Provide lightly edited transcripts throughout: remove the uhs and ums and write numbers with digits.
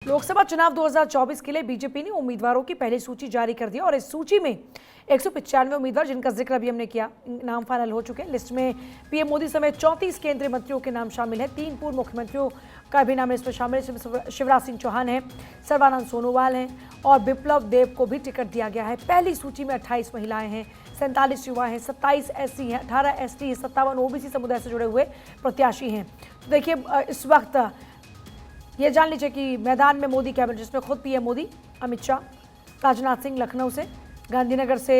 लोकसभा चुनाव 2024 के लिए बीजेपी ने उम्मीदवारों की पहली सूची जारी कर दी और इस सूची में 195 उम्मीदवार जिनका जिक्र अभी हमने किया, नाम फाइनल हो चुके हैं। लिस्ट में पीएम मोदी समेत 34 केंद्रीय मंत्रियों के नाम शामिल हैं। 3 पूर्व मुख्यमंत्रियों का भी नाम इसमें शामिल है। शिवराज सिंह चौहान हैं, सर्बानंद सोनोवाल हैं और बिप्लब देब को भी टिकट दिया गया है। पहली सूची में 28 महिलाएं हैं, 47 युवा हैं, 27 एससी हैं, 18 एसटी, 57 ओबीसी समुदाय से जुड़े हुए प्रत्याशी हैं। तो देखिए, इस वक्त ये जान लीजिए कि मैदान में मोदी कैबिनेट, जिसमें खुद पीएम मोदी, अमित शाह, राजनाथ सिंह लखनऊ से, गांधीनगर से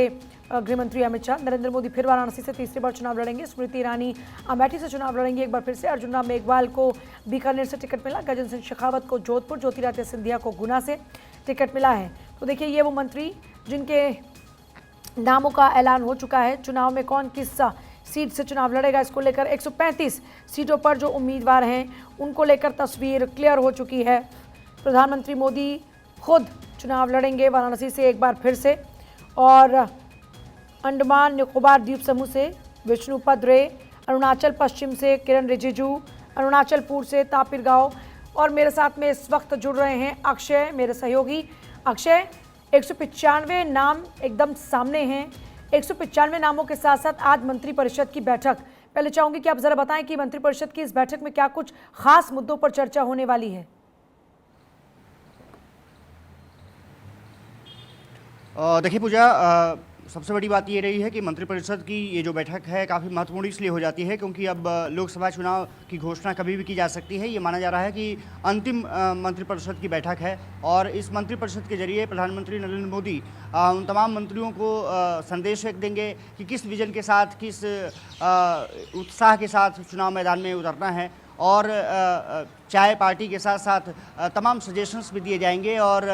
गृहमंत्री अमित शाह, नरेंद्र मोदी फिर वाराणसी से तीसरी बार चुनाव लड़ेंगे, स्मृति ईरानी अमेठी से चुनाव लड़ेंगे एक बार फिर से, अर्जुन राम मेघवाल को बीकानेर से टिकट मिला, गजेंद्र सिंह शेखावत को जोधपुर, ज्योतिरादित्य सिंधिया को गुना से टिकट मिला है। तो देखिए, ये वो मंत्री जिनके नामों का ऐलान हो चुका है। चुनाव में कौन किस सीट से चुनाव लड़ेगा, इसको लेकर 135 सीटों पर जो उम्मीदवार हैं उनको लेकर तस्वीर क्लियर हो चुकी है। प्रधानमंत्री मोदी खुद चुनाव लड़ेंगे वाराणसी से एक बार फिर से, और अंडमान निकोबार द्वीप समूह से विष्णुपद रे, अरुणाचल पश्चिम से किरण रिजिजू, अरुणाचल पूर्व से तापिर गांव, और मेरे साथ में इस वक्त जुड़ रहे हैं अक्षय, मेरे सहयोगी। अक्षय, 195 नाम एकदम सामने हैं। 195 नामों के साथ साथ आज मंत्रिपरिषद की बैठक। पहले चाहूंगी कि आप जरा बताएं कि मंत्रिपरिषद की इस बैठक में क्या कुछ खास मुद्दों पर चर्चा होने वाली है। देखिए पूजा, सबसे बड़ी बात ये रही है कि मंत्रिपरिषद की ये जो बैठक है काफ़ी महत्वपूर्ण इसलिए हो जाती है क्योंकि अब लोकसभा चुनाव की घोषणा कभी भी की जा सकती है। ये माना जा रहा है कि अंतिम मंत्रिपरिषद की बैठक है और इस मंत्रिपरिषद के जरिए प्रधानमंत्री नरेंद्र मोदी उन तमाम मंत्रियों को संदेश देंगे कि किस विजन के साथ, किस उत्साह के साथ चुनाव मैदान में उतरना है, और चाय पार्टी के साथ साथ तमाम सजेशंस भी दिए जाएंगे और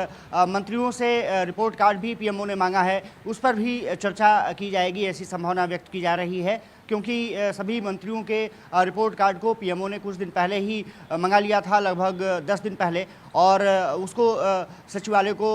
मंत्रियों से रिपोर्ट कार्ड भी पीएमओ ने मांगा है, उस पर भी चर्चा की जाएगी, ऐसी संभावना व्यक्त की जा रही है क्योंकि सभी मंत्रियों के रिपोर्ट कार्ड को पीएमओ ने कुछ दिन पहले ही मंगा लिया था, लगभग 10 दिन पहले, और उसको सचिवालय को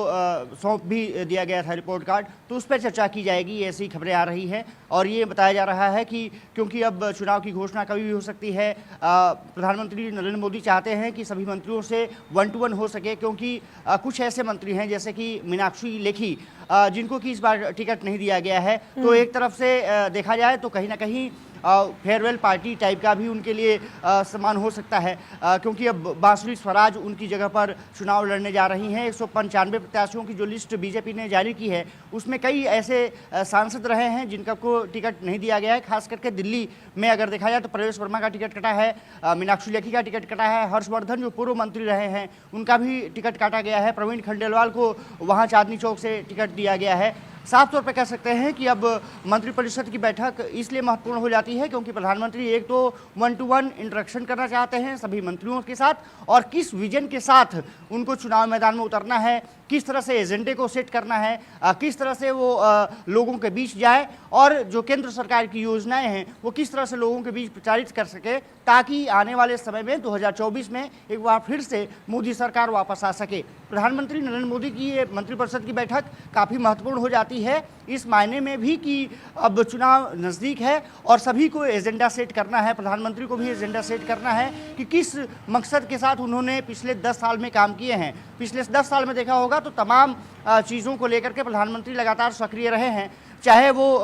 सौंप भी दिया गया था रिपोर्ट कार्ड, तो उस पर चर्चा की जाएगी, ऐसी खबरें आ रही हैं। और ये बताया जा रहा है कि क्योंकि अब चुनाव की घोषणा कभी भी हो सकती है, प्रधानमंत्री नरेंद्र मोदी चाहते हैं कि सभी मंत्रियों से 1 to 1 हो सके क्योंकि कुछ ऐसे मंत्री हैं जैसे कि मीनाक्षी लेखी जिनको कि इस बार टिकट नहीं दिया गया है, तो एक तरफ से देखा जाए तो कहीं ना कहीं फेयरवेल पार्टी टाइप का भी उनके लिए सम्मान हो सकता है क्योंकि अब बांसुरी स्वराज उनकी जगह पर चुनाव लड़ने जा रही हैं। 195 प्रत्याशियों की जो लिस्ट बीजेपी ने जारी की है उसमें कई ऐसे सांसद रहे हैं जिनका को टिकट नहीं दिया गया है। खास करके दिल्ली में अगर देखा जाए तो प्रवेश वर्मा का टिकट कटा है, मीनाक्षी लेखी का टिकट कटा है, हर्षवर्धन जो पूर्व मंत्री रहे हैं उनका भी टिकट काटा गया है, प्रवीण खंडेलवाल को वहाँ चांदनी चौक से टिकट दिया गया है। साफ तौर पर कह सकते हैं कि अब मंत्रिपरिषद की बैठक इसलिए महत्वपूर्ण हो जाती है क्योंकि प्रधानमंत्री एक तो 1 to 1 इंटरेक्शन करना चाहते हैं सभी मंत्रियों के साथ, और किस विजन के साथ उनको चुनाव मैदान में उतरना है, किस तरह से एजेंडे को सेट करना है, किस तरह से वो लोगों के बीच जाए और जो केंद्र सरकार की योजनाएं हैं वो किस तरह से लोगों के बीच प्रचारित कर सके ताकि आने वाले समय में 2024 में एक बार फिर से मोदी सरकार वापस आ सके। प्रधानमंत्री नरेंद्र मोदी की ये मंत्रिपरिषद की बैठक काफ़ी महत्वपूर्ण हो जाती है इस मायने में भी कि अब चुनाव नज़दीक है और सभी को एजेंडा सेट करना है, प्रधानमंत्री को भी एजेंडा सेट करना है कि किस मकसद के साथ उन्होंने पिछले 10 साल में काम किए हैं। पिछले 10 साल में देखा होगा तो तमाम चीज़ों को लेकर के प्रधानमंत्री लगातार सक्रिय रहे हैं, चाहे वो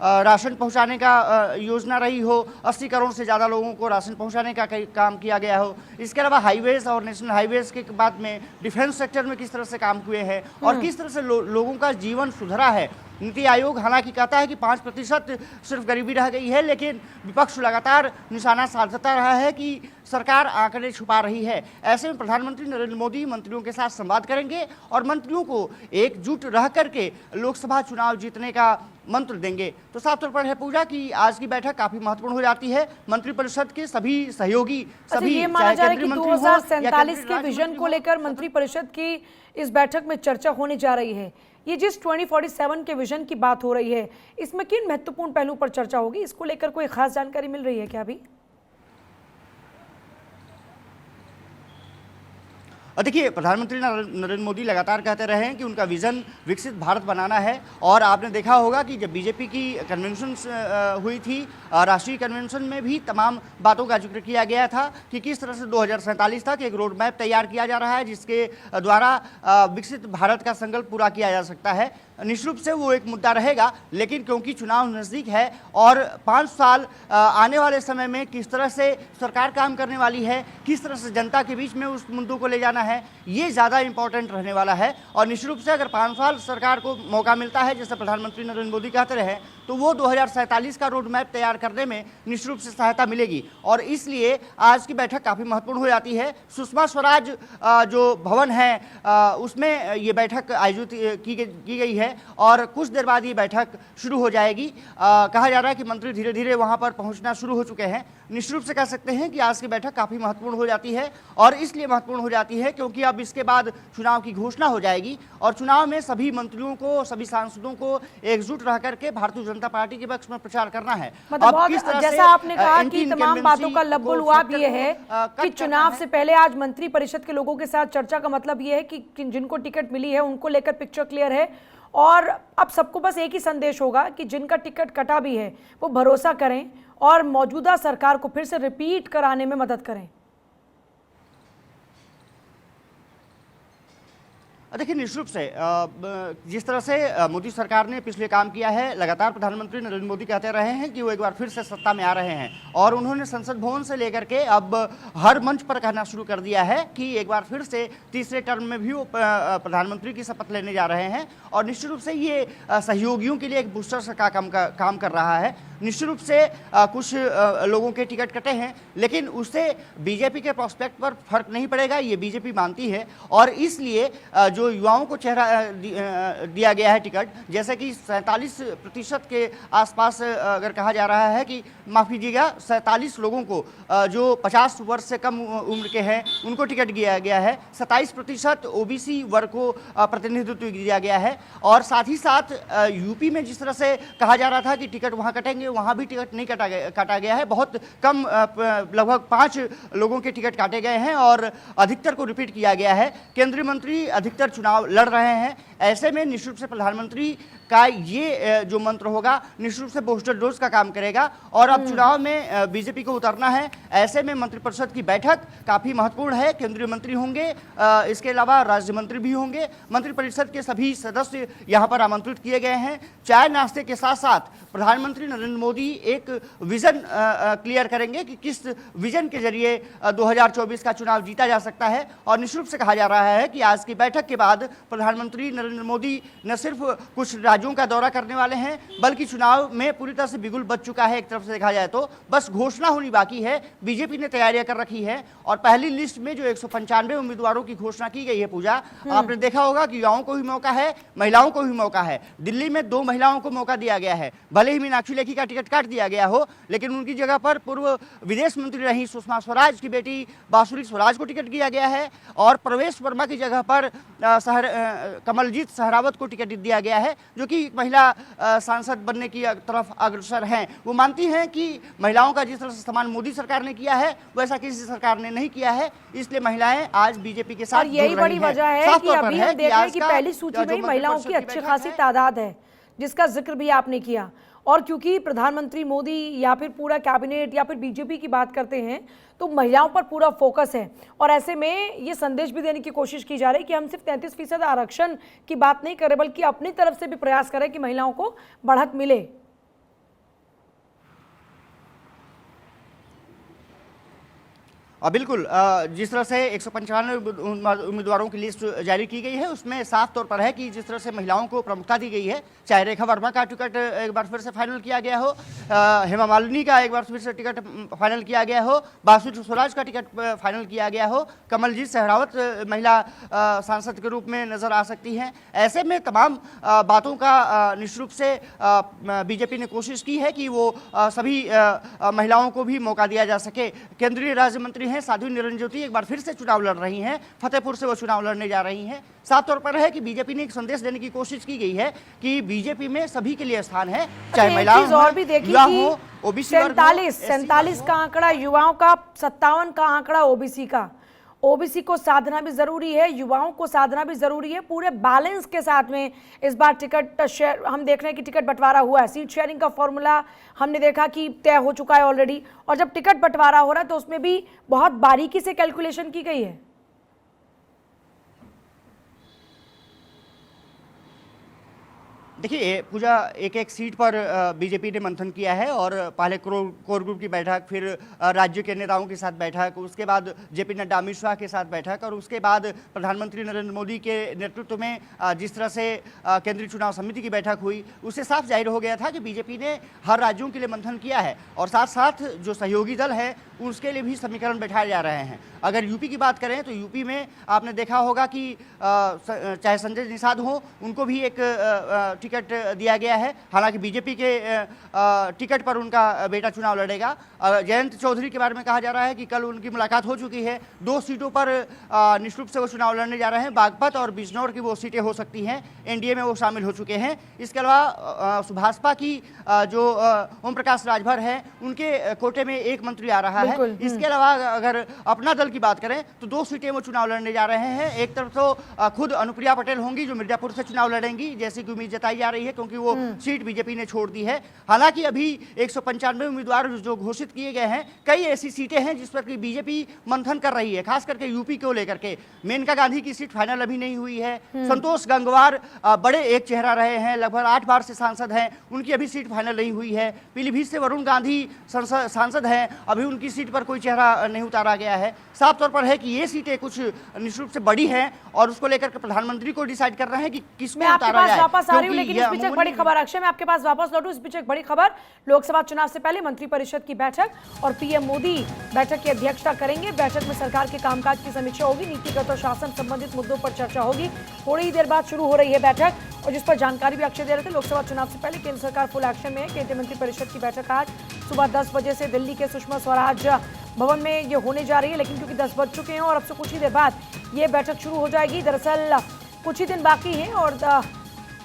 राशन पहुंचाने का योजना रही हो, 80 करोड़ से ज़्यादा लोगों को राशन पहुंचाने का काम किया गया हो, इसके अलावा हाईवेज़ और नेशनल हाईवेज़ के बाद में डिफेंस सेक्टर में किस तरह से काम हुए हैं और किस तरह से लोगों का जीवन सुधरा है। नीति आयोग हालांकि कहता है कि 5% सिर्फ गरीबी रह गई है, लेकिन विपक्ष लगातार निशाना साधता रहा है कि सरकार आंकड़े छुपा रही है। ऐसे में प्रधानमंत्री नरेंद्र मोदी मंत्रियों के साथ संवाद करेंगे और मंत्रियों को एकजुट रह करके लोकसभा चुनाव जीतने का मंत्र देंगे। तो साफ तौर पर है पूजा कि आज की बैठक काफी महत्वपूर्ण हो जाती है। मंत्रिपरिषद के सभी सहयोगी, सभी ये माना जा रहा है कि 2047 के विजन को लेकर मंत्रिपरिषद की इस बैठक में चर्चा होने जा रही है। ये जिस 2047 के विजन की बात हो रही है, इसमें किन महत्वपूर्ण पहलू पर चर्चा होगी, इसको लेकर कोई खास जानकारी मिल रही है क्या अभी? और देखिए, प्रधानमंत्री नरेंद्र मोदी लगातार कहते रहे हैं कि उनका विजन विकसित भारत बनाना है। और आपने देखा होगा कि जब बीजेपी की कन्वेंशन हुई थी, राष्ट्रीय कन्वेंशन में भी तमाम बातों का जिक्र किया गया था कि किस तरह से 2047 तक एक रोड मैप तैयार किया जा रहा है, जिसके द्वारा विकसित भारत का संकल्प पूरा किया जा सकता है। निश्चित रूप से वो एक मुद्दा रहेगा, लेकिन क्योंकि चुनाव नज़दीक है और 5 साल आने वाले समय में किस तरह से सरकार काम करने वाली है, किस तरह से जनता के बीच में उस मुद्दों को ले जाना है, ये ज़्यादा इंपॉर्टेंट रहने वाला है। और निश्चित रूप से अगर 5 साल सरकार को मौका मिलता है, जैसे प्रधानमंत्री नरेंद्र मोदी कहते रहे, तो वो 2047 का रोड मैप तैयार करने में निश्चित रूप से सहायता मिलेगी। और इसलिए आज की बैठक काफ़ी महत्वपूर्ण हो जाती है। सुषमा स्वराज जो भवन है उसमें ये बैठक आयोजित की गई है और कुछ देर बाद ये बैठक शुरू हो जाएगी। कहा जा रहा है कि मंत्री धीरे धीरे वहां पर पहुंचना शुरू हो चुके हैं। निश्चित रूप से कह सकते हैं कि आज की बैठक काफ़ी महत्वपूर्ण हो जाती है, और इसलिए महत्वपूर्ण हो जाती है क्योंकि अब इसके बाद चुनाव की घोषणा हो जाएगी और चुनाव में सभी मंत्रियों को, सभी सांसदों को एकजुट रह करके भारतीय जनता पार्टी के पक्ष में प्रचार करना है। मतलब बहुत जैसा आपने कहा कि तमाम बातों का लबो-लुआब ये है कि चुनाव से पहले आज मंत्री परिषद के लोगों के साथ चर्चा का मतलब ये है कि जिनको टिकट मिली है उनको लेकर पिक्चर क्लियर है, और अब सबको बस एक ही संदेश होगा कि जिनका टिकट कटा भी है वो भरोसा करें और मौजूदा सरकार को फिर से रिपीट कराने में मदद करें। देखिए, निश्चित रूप से जिस तरह से मोदी सरकार ने पिछले काम किया है, लगातार प्रधानमंत्री नरेंद्र मोदी कहते रहे हैं कि वो एक बार फिर से सत्ता में आ रहे हैं, और उन्होंने संसद भवन से लेकर के अब हर मंच पर कहना शुरू कर दिया है कि एक बार फिर से तीसरे टर्म में भी वो प्रधानमंत्री की शपथ लेने जा रहे हैं। और निश्चित रूप से ये सहयोगियों के लिए एक बूस्टर का काम कर रहा है। निश्चित रूप से कुछ लोगों के टिकट कटे हैं, लेकिन उससे बीजेपी के प्रोस्पेक्ट पर फर्क नहीं पड़ेगा, ये बीजेपी मानती है। और इसलिए जो युवाओं को चेहरा दिया गया है टिकट, जैसे कि 47% के आसपास अगर कहा जा रहा है कि माफ़ कीजिएगा 47 लोगों को जो 50 वर्ष से कम उम्र के हैं उनको टिकट दिया गया है। 27% ओबीसी वर्ग को प्रतिनिधित्व दिया गया है। और साथ ही साथ यूपी में जिस तरह से कहा जा रहा था कि टिकट वहाँ कटेंगे, वहाँ भी टिकट नहीं काटा गया है। बहुत कम, लगभग 5 लोगों के टिकट काटे गए हैं और अधिकतर को रिपीट किया गया है। केंद्रीय मंत्री अधिकतर चुनाव लड़ रहे हैं। ऐसे में निश्चित रूप से प्रधानमंत्री का ये जो मंत्र होगा निश्चित रूप से बूस्टर डोज का काम करेगा। और अब चुनाव में बीजेपी को उतरना है। ऐसे में मंत्रिपरिषद की बैठक काफ़ी महत्वपूर्ण है। केंद्रीय मंत्री होंगे, इसके अलावा राज्य मंत्री भी होंगे। मंत्रिपरिषद के सभी सदस्य यहाँ पर आमंत्रित किए गए हैं। चाय नाश्ते के साथ साथ प्रधानमंत्री नरेंद्र मोदी एक विजन क्लियर करेंगे कि किस विजन के जरिए 2024 का चुनाव जीता जा सकता है। और निश्चित रूप से कहा जा रहा है कि आज की बैठक के बाद प्रधानमंत्री नरेंद्र मोदी न सिर्फ कुछ राज्यों का दौरा करने वाले हैं, बल्कि चुनाव में पूरी तरह से बिगुल बच चुका है। एक तरफ से देखा जाए तो बस घोषणा होनी बाकी है। बीजेपी ने तैयारियां कर रखी है और पहली लिस्ट में जो 195 उम्मीदवारों की घोषणा की गई है, पूजा, आपने देखा होगा कि युवाओं को भी मौका है, महिलाओं को भी मौका है। दिल्ली में 2 महिलाओं को मौका दिया गया है। भले ही मीनाक्षी लेखी का टिकट काट दिया गया हो, लेकिन उनकी जगह पर पूर्व विदेश मंत्री रही सुषमा स्वराज की बेटी बांसुरी स्वराज को टिकट दिया गया है। और प्रवेश वर्मा की जगह पर कमलजीत सहरावत को टिकट दिया गया है, जो कि महिला सांसद बनने की तरफ अग्रसर हैं। वो मानती हैं कि महिलाओं का जिस तरह से सम्मान मोदी सरकार ने किया है वैसा किसी सरकार ने नहीं किया है, इसलिए महिलाएं आज बीजेपी के साथ। और यही बड़ी वजह है कि अभी हम देख रहे हैं कि पहली सूची में महिलाओं की अच्छी खासी तादाद है, जिसका जिक्र भी आपने किया। और क्योंकि प्रधानमंत्री मोदी या फिर पूरा कैबिनेट या फिर बीजेपी की बात करते हैं तो महिलाओं पर पूरा फोकस है। और ऐसे में ये संदेश भी देने की कोशिश की जा रही है कि हम सिर्फ 33% आरक्षण की बात नहीं करें, बल्कि अपनी तरफ से भी प्रयास करें कि महिलाओं को बढ़त मिले। बिल्कुल, जिस तरह से 195 उम्मीदवारों की लिस्ट जारी की गई है उसमें साफ तौर पर है कि जिस तरह से महिलाओं को प्रमुखता दी गई है, चाहे रेखा वर्मा का टिकट एक बार फिर से फाइनल किया गया हो, हेमा मालिनी का एक बार फिर से टिकट फाइनल किया गया हो, बांसुरी स्वराज का टिकट फाइनल किया गया हो, कमलजीत सहरावत महिला सांसद के रूप में नजर आ सकती हैं। ऐसे में तमाम बातों का निश्चित रूप से बीजेपी ने कोशिश की है कि वो सभी महिलाओं को भी मौका दिया जा सके। केंद्रीय राज्य मंत्री हैं साध्वी निरंजन ज्योति एक बार फिर से चुनाव लड़ रही हैं, फतेहपुर से वो चुनाव लड़ने जा रही हैं। साफ तौर पर है कि बीजेपी ने एक संदेश देने की कोशिश की गई है कि बीजेपी में सभी के लिए स्थान है, चाहे महिलाओं और भी देखिए हो, ओबीसी 47 का आंकड़ा युवाओं का, 57 का आंकड़ा ओबीसी का। ओबीसी को साधना भी जरूरी है, युवाओं को साधना भी जरूरी है। पूरे बैलेंस के साथ में इस बार टिकट शेयर हम देख रहे हैं कि टिकट बंटवारा हुआ है। सीट शेयरिंग का फॉर्मूला हमने देखा कि तय हो चुका है ऑलरेडी, और जब टिकट बंटवारा हो रहा है तो उसमें भी बहुत बारीकी से कैलकुलेशन की गई है। देखिए पूजा, एक एक सीट पर बीजेपी ने मंथन किया है, और पहले कोर ग्रुप की बैठक, फिर राज्य के नेताओं के साथ बैठक, उसके बाद जेपी नड्डा अमित शाह के साथ बैठक, और उसके बाद प्रधानमंत्री नरेंद्र मोदी के नेतृत्व में जिस तरह से केंद्रीय चुनाव समिति की बैठक हुई, उससे साफ जाहिर हो गया था कि बीजेपी ने हर राज्यों के लिए मंथन किया है, और साथ साथ जो सहयोगी दल है उसके लिए भी समीकरण बैठाए जा रहे हैं। अगर यूपी की बात करें तो यूपी में आपने देखा होगा कि चाहे संजय निषाद हो, उनको भी एक टिकट दिया गया है। हालांकि बीजेपी के टिकट पर उनका बेटा चुनाव लड़ेगा। जयंत चौधरी के बारे में कहा जा रहा है कि कल उनकी मुलाकात हो चुकी है। 2 सीटों पर निश्चित रूप से वो चुनाव लड़ने जा रहे हैं। बागपत और बिजनौर की वो सीटें हो सकती हैं, एनडीए में वो शामिल हो चुके हैं। इसके अलावा भाजपा की जो ओम प्रकाश राजभर है, उनके कोटे में एक मंत्री आ रहा है। इसके अलावा अगर अपना दल की बात करें तो 2 सीटें वो चुनाव लड़ने जा रहे हैं। एक तरफ तो खुद अनुप्रिया पटेल होंगी जो मिर्जापुर से चुनाव लड़ेंगी, जैसी कि उम्मीद जताई जा रही है, क्योंकि वो सीट बीजेपी ने छोड़ दी है। हालांकि अभी 195 उम्मीदवार जो घोषित किए गए हैं, कई ऐसी सीटें हैं जिस पर कि बीजेपी मंथन कर रही है, खास करके यूपी को लेकर के। मेनका गांधी की सीट फाइनल अभी नहीं हुई है। संतोष गंगवार बड़े एक चेहरा रहे हैं, लगभग 8 बार से सांसद हैं, उनकी अभी सीट फाइनल नहीं हुई है। पीलीभीत से वरुण गांधी सांसद हैं, अभी उनकी सीट पर कोई चेहरा नहीं उतारा गया है। साफ तौर पर है कि ये सीटें कुछ निश्चित रूप से बड़ी हैं, और उसको लेकर के प्रधानमंत्री को डिसाइड कर रहे हैं कि किसको उतारा जाए। वापस आ रही हूं, लेकिन इस बीच एक बड़ी खबर, अक्षय मैं आपके पास वापस लौटूं। इस बीच एक बड़ी खबर, लोकसभा चुनाव से पहले मंत्रिपरिषद की बैठक और पीएम मोदी बैठक की अध्यक्षता करेंगे। बैठक में सरकार के कामकाज की समीक्षा होगी, नीतिगत और शासन संबंधित मुद्दों पर चर्चा होगी। थोड़ी ही देर बाद शुरू हो रही है बैठक, और जिस पर जानकारी भी अक्षय दे रहे थे। लोकसभा चुनाव से पहले केंद्र सरकार फुल एक्शन में है। केंद्रीय मंत्रिपरिषद की बैठक आज सुबह 10 बजे से दिल्ली के सुषमा स्वराज भवन में ये होने जा रही है, लेकिन क्योंकि 10 बज चुके हैं और अब से कुछ ही देर बाद ये बैठक शुरू हो जाएगी। दरअसल कुछ ही दिन बाकी हैं और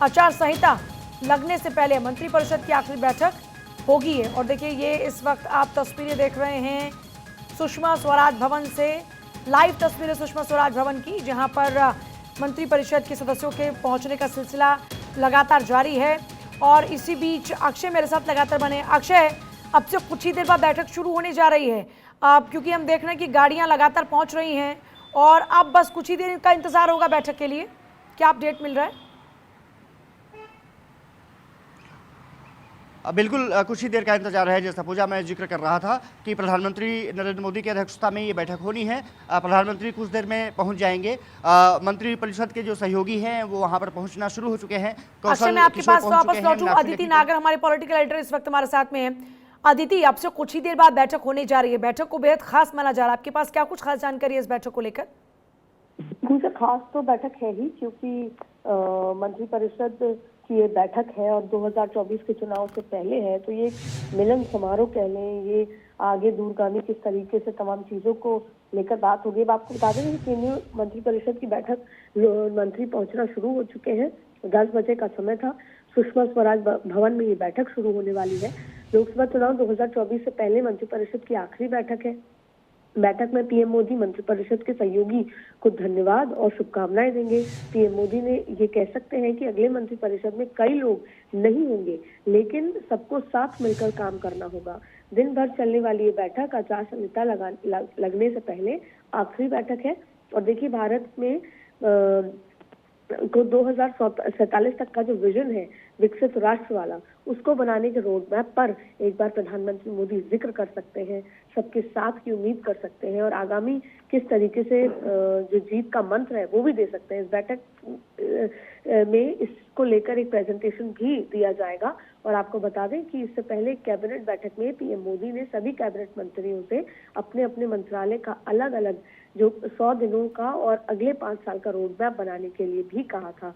आचार संहिता लगने से पहले मंत्रिपरिषद की आखिरी बैठक होगी है। और देखिए, ये इस वक्त आप तस्वीरें देख रहे हैं सुषमा स्वराज भवन से, लाइव तस्वीरें सुषमा स्वराज भवन की, जहां पर मंत्रिपरिषद के सदस्यों के पहुंचने का सिलसिला लगातार जारी है। और इसी बीच अक्षय मेरे साथ लगातार बने। अक्षय, अब से कुछ ही देर बाद बैठक शुरू होने जा रही है, क्योंकि हम देख रहे हैं कि गाड़ियां लगातार पहुंच रही हैं, और अब बस कुछ ही देर का इंतजार होगा बैठक के लिए। क्या अपडेट मिल रहा है? बिल्कुल कुछ ही देर का इंतजार है। जैसा पूजा मैं जिक्र कर रहा था कि प्रधानमंत्री नरेंद्र मोदी की अध्यक्षता में ये बैठक होनी है। प्रधानमंत्री कुछ देर में पहुंच जाएंगे। मंत्रिपरिषद के जो सहयोगी हैं वो वहां पर पहुंचना शुरू हो चुके हैं। अक्षय, मैं आपके पास वापस लौटूं। अदिति नागर हमारे पॉलिटिकल एडिटर इस वक्त हमारे साथ में है। अदिति, अब से कुछ ही देर बाद बैठक होने जा रही है, बैठक को बेहद खास माना जा रहा है, आपके पास क्या कुछ खास जानकारी है इस बैठक को लेकर? मुझे खास तो बैठक है ही, क्योंकि मंत्रिपरिषद की ये बैठक है और 2024 के चुनाव से पहले है, तो ये मिलन समारोह कह लें, ये आगे दूरगामी किस तरीके से तमाम चीजों को लेकर बात होगी। अब आपको बता दें कि केंद्रीय मंत्रिपरिषद की बैठक मंत्री पहुंचना शुरू हो चुके हैं। 10 बजे का समय था। सुषमा स्वराज भवन में ये बैठक शुरू होने वाली है। लोकसभा चुनाव 2024 से पहले मंत्रिपरिषद की आखिरी बैठक है। बैठक में पीएम मोदी मंत्रिपरिषद के सहयोगी को धन्यवाद और शुभकामनाएं देंगे। पीएम मोदी ने ये कह सकते हैं कि अगले मंत्रिपरिषद में कई लोग नहीं होंगे, लेकिन सबको साथ मिलकर काम करना होगा। दिन भर चलने वाली ये बैठक आचार संहिता लगने से पहले आखिरी बैठक है। और देखिए, भारत में को 2047 तक का जो विजन है विकसित राष्ट्र वाला, उसको बनाने के रोड मैप पर एक बार प्रधानमंत्री मोदी जिक्र कर सकते हैं, सबके साथ की उम्मीद कर सकते हैं, और आगामी किस तरीके से जो जीत का मंत्र है वो भी दे सकते हैं। इस बैठक में इसको लेकर एक प्रेजेंटेशन भी दिया जाएगा। और आपको बता दें कि इससे पहले कैबिनेट बैठक में पीएम मोदी ने सभी कैबिनेट मंत्रियों से अपने अपने मंत्रालय का अलग अलग जो 100 दिनों का और अगले 5 साल का रोड मैप बनाने के लिए भी कहा था।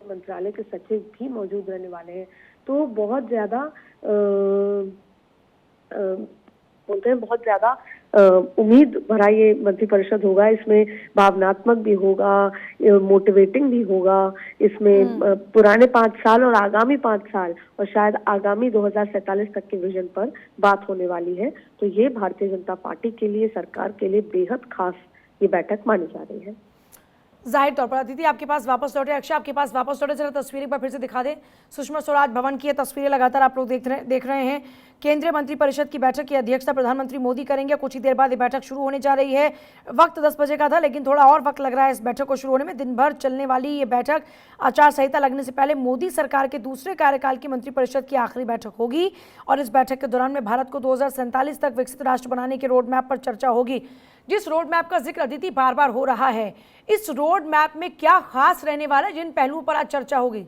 मंत्रालय के सचिव भी मौजूद रहने वाले हैं। तो बहुत ज्यादा बोलते हैं, बहुत ज्यादा उम्मीद भरा ये मंत्रिपरिषद होगा। इसमें भावनात्मक भी होगा, मोटिवेटिंग भी होगा। इसमें पुराने 5 साल और आगामी 5 साल और शायद आगामी 2047 तक के विजन पर बात होने वाली है। तो ये भारतीय जनता पार्टी के लिए, सरकार के लिए बेहद खास ये बैठक मानी जा रही है। जाहिर तौर पर अदिति आपके पास वापस लौटे, अक्षय आपके पास वापस लौटे, जरा तस्वीरें एक बार फिर से दिखा दें। सुषमा स्वराज भवन की ये तस्वीरें लगातार आप लोग देख रहे हैं। केंद्रीय मंत्रिपरिषद की बैठक की अध्यक्षता प्रधानमंत्री मोदी करेंगे। कुछ ही देर बाद ये बैठक शुरू होने जा रही है। वक्त 10 बजे का था, लेकिन थोड़ा और वक्त लग रहा है इस बैठक को शुरू होने में। दिन भर चलने वाली ये बैठक आचार संहिता लगने से पहले मोदी सरकार के दूसरे कार्यकाल की मंत्रिपरिषद की आखिरी बैठक होगी और इस बैठक के दौरान में भारत को 2047 तक विकसित राष्ट्र बनाने के रोड मैप पर चर्चा होगी। जिस रोड मैप का जिक्र अदिति बार बार हो रहा है, इस रोड मैप में क्या खास रहने वाला है जिन पहलुओं पर आज चर्चा होगी?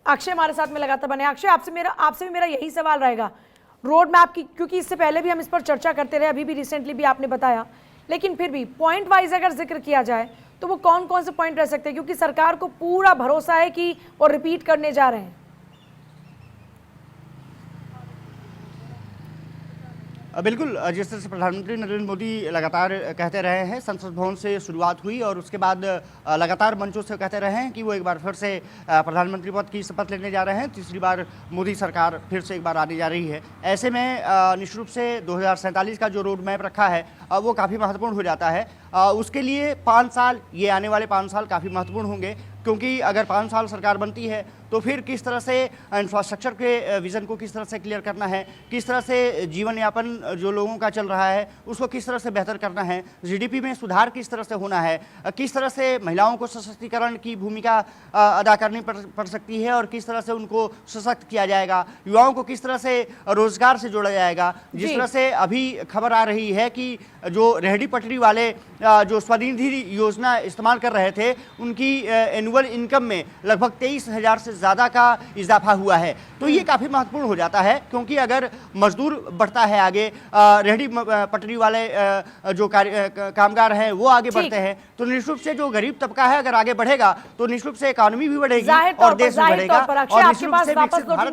अक्षय हमारे साथ में लगातार बने। अक्षय, आपसे भी मेरा यही सवाल रहेगा रोड मैप की, क्योंकि इससे पहले भी हम इस पर चर्चा करते रहे, अभी भी रिसेंटली भी आपने बताया, लेकिन फिर भी पॉइंट वाइज अगर जिक्र किया जाए तो वो कौन कौन से पॉइंट रह सकते हैं, क्योंकि सरकार को पूरा भरोसा है कि वो रिपीट करने जा रहे हैं। बिल्कुल, जिस तरह से प्रधानमंत्री नरेंद्र मोदी लगातार कहते रहे हैं, संसद भवन से शुरुआत हुई और उसके बाद लगातार मंचों से कहते रहे हैं कि वो एक बार फिर से प्रधानमंत्री पद की शपथ लेने जा रहे हैं। तीसरी बार मोदी सरकार फिर से एक बार आने जा रही है। ऐसे में निश्चित रूप से 2047 का जो रोड मैप रखा है वो काफ़ी महत्वपूर्ण हो जाता है। उसके लिए 5 साल, ये आने वाले 5 साल काफ़ी महत्वपूर्ण होंगे, क्योंकि अगर 5 साल सरकार बनती है तो फिर किस तरह से इंफ्रास्ट्रक्चर के विज़न को किस तरह से क्लियर करना है, किस तरह से जीवन यापन जो लोगों का चल रहा है उसको किस तरह से बेहतर करना है, जीडीपी में सुधार किस तरह से होना है, किस तरह से महिलाओं को सशक्तिकरण की भूमिका अदा करनी पड़ सकती है और किस तरह से उनको सशक्त किया जाएगा, युवाओं को किस तरह से रोजगार से जोड़ा जाएगा। जिस तरह से अभी खबर आ रही है कि जो रेहड़ी पटरी वाले जो स्वनिधि योजना इस्तेमाल कर रहे थे, उनकी एनुअल इनकम में लगभग 23,000 से ज़्यादा का इजाफा हुआ है। तो ये काफ़ी महत्वपूर्ण हो जाता है, क्योंकि अगर मजदूर बढ़ता है आगे, रेहड़ी पटरी वाले जो कामगार हैं वो आगे बढ़ते हैं, तो निश्चित रूप से जो गरीब तबका है अगर आगे बढ़ेगा तो निश्चित रूप से इकोनॉमी भी बढ़ेगी और देश भी बढ़ेगा और निश्चित रूप से विकसित भारत